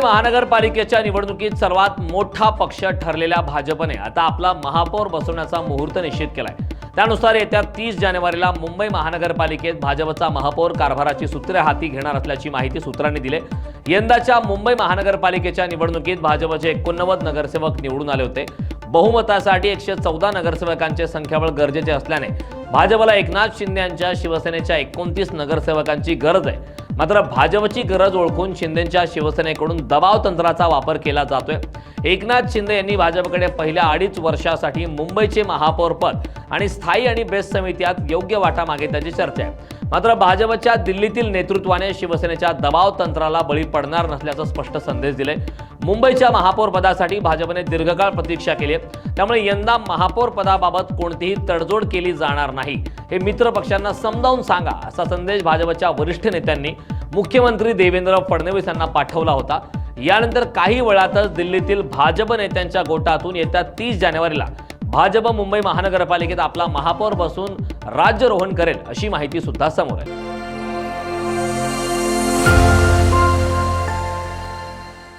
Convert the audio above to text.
महानगरपालिकेच्या निवडणुकीत सर्वात मोठा पक्ष ठरलेल्या भाजपने आता आपला महापौर बसवण्याचा मुहूर्त निश्चित केलाय। त्यानुसार येत्या 30 जानेवारीला मुंबई महानगरपालिकेत भाजपचा महापौर कारभाराची सूत्रे हाती घेणार असल्याची माहिती सूत्रांनी दिली। यंदाच्या मुंबई महानगरपालिकेच्या निवडणुकीत भाजपचे 89 नगरसेवक निवडून आले होते। बहुमतासाठी 114 नगरसेवकांचे संख्याबळ गरजेचे असल्याने भाजपला एकनाथ शिंदे यांच्या शिवसेनेच्या 29 नगरसेवकांची गरज आहे। मात्र भाजपची गरज ओळखून शिंदेंच्या शिवसेनेकडून दबाव तंत्राचा वापर केला जातोय। एकनाथ शिंदे यांनी भाजपकडे पहिल्या 2.5 वर्षासाठी मुंबईचे महापौर पद आणि स्थायी आणि बेस्ट समित्यात योग्य वाटा मागितल्याची चर्चा आहे। मात्र भाजपच्या दिल्लीतील नेतृत्वाने शिवसेनेच्या दबाव तंत्राला बळी पडणार नसल्याचा स्पष्ट संदेश दिले। मुंबईच्या महापौर पदासाठी भाजपने दीर्घकाळ प्रतीक्षा केली आहे, त्यामुळे यंदा महापौर पदाबाबत कोणतीही तडजोड केली जाणार नाही हे मित्र पक्षांना समजावून सांगा, असा संदेश भाजपच्या वरिष्ठ नेत्यांनी मुख्यमंत्री देवेंद्र फडणवीस यांना पाठवला होता। यानंतर काही वेळातच दिल्लीतील भाजप नेत्यांच्या गोटातून येत्या 30 जानेवारीला भाजप मुंबई महानगरपालिकेत आपला महापौर बसून राज्यारोहण करेल अशी माहिती सुद्धा समोर आहे।